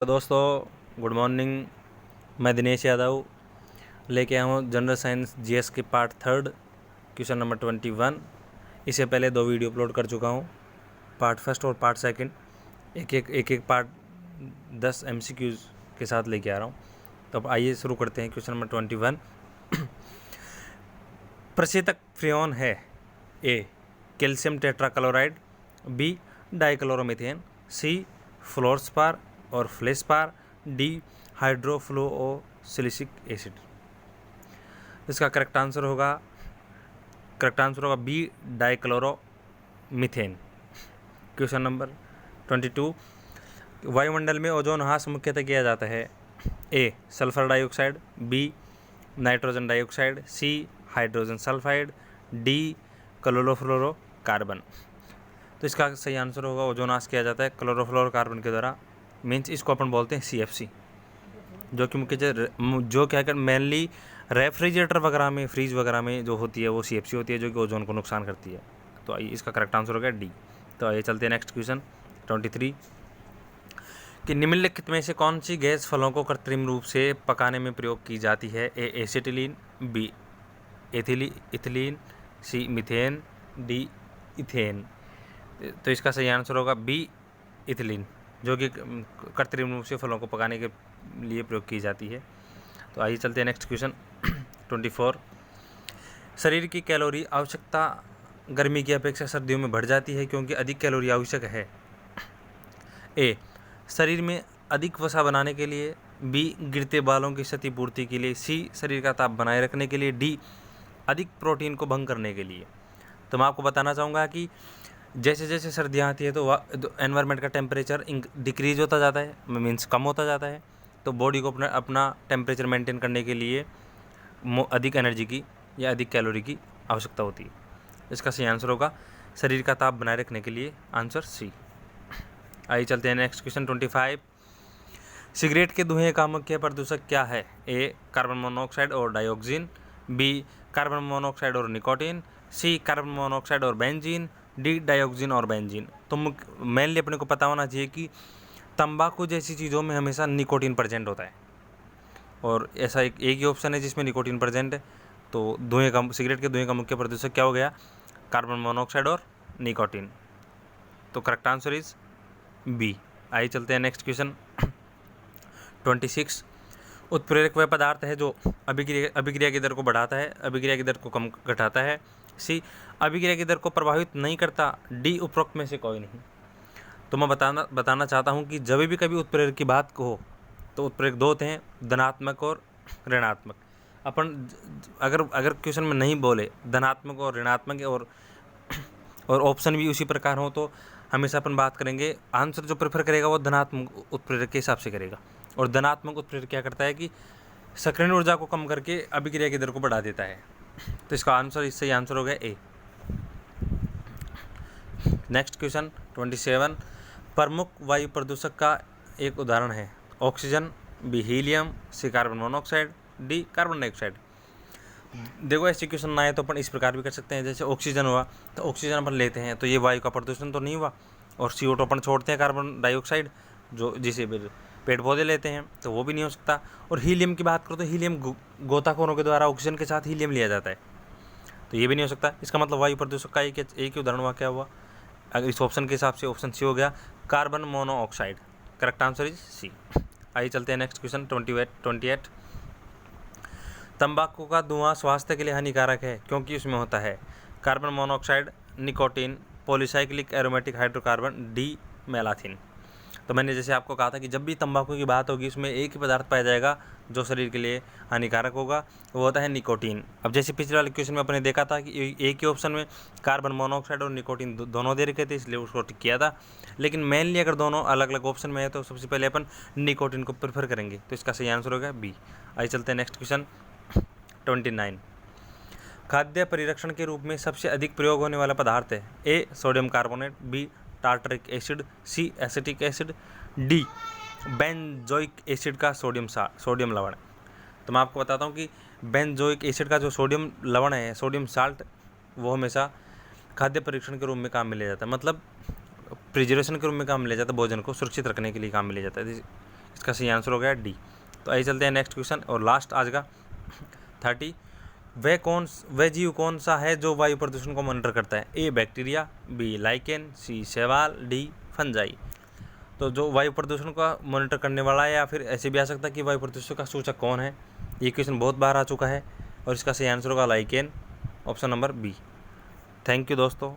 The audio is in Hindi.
तो दोस्तों गुड मॉर्निंग। मैं दिनेश यादव लेके आया हूँ जनरल साइंस जीएस के पार्ट 3 क्वेश्चन नंबर 21। इससे पहले 2 वीडियो अपलोड कर चुका हूँ, पार्ट फर्स्ट और पार्ट सेकंड। एक पार्ट 10 एमसीक्यूज के साथ लेके आ रहा हूँ। तो अब आइए शुरू करते हैं क्वेश्चन नंबर 21। प्रशीतक फ्रेऑन है A calcium tetrachloride, B dichloromethane, C fluorspar और फ्लेशपार, डी हाइड्रोफ्लोओसिलिक एसिड। इसका करेक्ट आंसर होगा बी डाइक्लोरोमीथेन। Question number 22। वायुमंडल में ओजोन ह्रास मुख्यतः किया जाता है A sulphur dioxide, B nitrogen dioxide, C hydrogen sulphide, D chlorofluorocarbon. तो इसका सही आंसर होगा ओजोन ह्रास किया जाता है क्लोरोफ्लोरोकार्बन के द्वारा। मीन्स इसको अपन बोलते हैं CFC, जो कि जो क्या कर मेनली रेफ्रिजरेटर वगैरह में, फ्रीज वगैरह में जो होती है वो CFC होती है, जो कि ओजोन को नुकसान करती है। तो आइए इसका करेक्ट आंसर होगा डी। तो आइए चलते हैं नेक्स्ट क्वेश्चन 23 कि निम्नलिखित में से कौन सी गैस फलों को कृत्रिम रूप से पकाने में प्रयोग की जाती है ए एसिटिलीन, बी इथिलीन, सी मीथेन, डी इथेन। तो इसका सही आंसर होगा बी इथिलीन, जो कि कृत्रिम रूप से फलों को पकाने के लिए प्रयोग की जाती है। तो आइए चलते हैं नेक्स्ट क्वेश्चन 24। शरीर की कैलोरी आवश्यकता गर्मी की अपेक्षा सर्दियों में बढ़ जाती है क्योंकि अधिक कैलोरी आवश्यक है ए शरीर में अधिक वसा बनाने के लिए, बी गिरते बालों की क्षतिपूर्ति के लिए, सी शरीर का ताप बनाए रखने के लिए, डी अधिक प्रोटीन को भंग करने के लिए। तो मैं आपको बताना चाहूँगा कि जैसे जैसे सर्दियाँ आती है तो एनवायरनमेंट का टेम्परेचर डिक्रीज होता जाता है, मीन्स कम होता जाता है। तो बॉडी को अपना टेम्परेचर मेंटेन करने के लिए अधिक एनर्जी की या अधिक कैलोरी की आवश्यकता होती है। इसका सही आंसर होगा शरीर का ताप बनाए रखने के लिए, आंसर सी। आइए चलते हैं नेक्स्ट क्वेश्चन 25। सिगरेट के धुएं का मुख्य प्रदूषक क्या है ए कार्बन मोनोऑक्साइड और डाइऑक्सिन, बी कार्बन मोनोऑक्साइड और निकोटीन, सी कार्बन मोनोऑक्साइड और बेंजीन, डी डाइऑक्सिन और बेंजीन। तो मेनली अपने को पता होना चाहिए कि तंबाकू जैसी चीज़ों में हमेशा निकोटीन प्रेजेंट होता है, और ऐसा एक ही ऑप्शन है जिसमें निकोटीन प्रेजेंट है। तो सिगरेट के धुएं का मुख्य प्रदूषक क्या हो गया, कार्बन मोनोऑक्साइड और निकोटीन। तो करेक्ट आंसर इज बी। आइए चलते हैं नेक्स्ट क्वेश्चन 26। उत्प्रेरक वह पदार्थ है जो अभिक्रिया की दर को बढ़ाता है, अभिक्रिया की दर को कम घटाता है, सी अभिक्रिया की दर को प्रभावित नहीं करता, डी उपरोक्त में से कोई नहीं। तो मैं बताना चाहता हूँ कि जब भी कभी उत्प्रेरक की बात हो तो उत्प्रेरक दो होते हैं, धनात्मक और ऋणात्मक। अपन अगर क्वेश्चन में नहीं बोले धनात्मक और ऋणात्मक और ऑप्शन भी उसी प्रकार हो तो हमेशा अपन बात करेंगे, आंसर जो प्रेफर करेगा वो धनात्मक उत्प्रेरक के हिसाब से करेगा। और धनात्मक उत्प्रेरक क्या करता है कि सक्रिय ऊर्जा को कम करके अभिक्रिया की दर को बढ़ा देता है। तो इसका आंसर सही आंसर हो गया ए। Next question 27। प्रमुख वायु प्रदूषक का एक उदाहरण है oxygen, B helium, C carbon monoxide, D carbon dioxide. देखो ऐसी क्वेश्चन ना आए तो अपन इस प्रकार भी कर सकते हैं, जैसे ऑक्सीजन हुआ तो ऑक्सीजन अपन लेते हैं तो ये वायु का प्रदूषण तो नहीं हुआ, और CO2 अपन छोड़ते हैं कार्बन डाइऑक्साइड, जो जिसे पेड़ पौधे लेते हैं, तो वो भी नहीं हो सकता। और हीलियम की बात करो तो हीलियम गोताखोरों के द्वारा ऑक्सीजन के साथ हीलियम लिया जाता है, तो ये भी नहीं हो सकता। इसका मतलब वायु प्रदूषक का एक ही उदाहरण हुआ, क्या हुआ अगर इस ऑप्शन के हिसाब से, ऑप्शन सी हो गया carbon monoxide. Correct answer is C. आइए चलते हैं नेक्स्ट क्वेश्चन 28। तंबाकू का धुआं स्वास्थ्य के लिए हानिकारक है क्योंकि उसमें होता है carbon monoxide, nicotine, polycyclic aromatic hydrocarbon, D malathion. तो मैंने जैसे आपको कहा था कि जब भी तंबाकू की बात होगी उसमें एक ही पदार्थ पाया जाएगा जो शरीर के लिए हानिकारक होगा, वो होता है निकोटीन। अब जैसे पिछले वाले क्वेश्चन में अपने देखा था कि एक ही ऑप्शन में कार्बन मोनोऑक्साइड और निकोटीन दोनों दे रखे थे, इसलिए उसको टिक किया था। लेकिन मेनली अगर दोनों अलग अलग ऑप्शन में है तो सबसे पहले अपन निकोटीन को प्रेफर करेंगे, तो इसका सही आंसर होगा बी। आइए चलते हैं नेक्स्ट क्वेश्चन 29। खाद्य परिरक्षण के रूप में सबसे अधिक प्रयोग होने वाला पदार्थ है A sodium carbonate, B tartaric acid, C acetic acid, D benzoic acid का सोडियम लवण। तो मैं आपको बताता हूँ कि बेंजोइक एसिड का जो सोडियम लवण है, सोडियम साल्ट, वो हमेशा खाद्य परीक्षण के रूप में काम में लिया जाता है, मतलब प्रिजर्वेशन के रूप में काम में लिया जाता है, भोजन को सुरक्षित रखने के लिए काम में लिया जाता है। इसका सही आंसर हो गया डी। तो आइए चलते हैं नेक्स्ट क्वेश्चन और लास्ट आज का 30। वह जीव कौन सा है जो वायु प्रदूषण को मॉनिटर करता है? ए बैक्टीरिया, बी लाइकेन, सी शैवाल, डी फंजाई। तो जो वायु प्रदूषण का मॉनिटर करने वाला है, या फिर ऐसे भी आ सकता है कि वायु प्रदूषण का सूचक कौन है, ये क्वेश्चन बहुत बार आ चुका है और इसका सही आंसर होगा lichen, option number B. Thank you दोस्तों।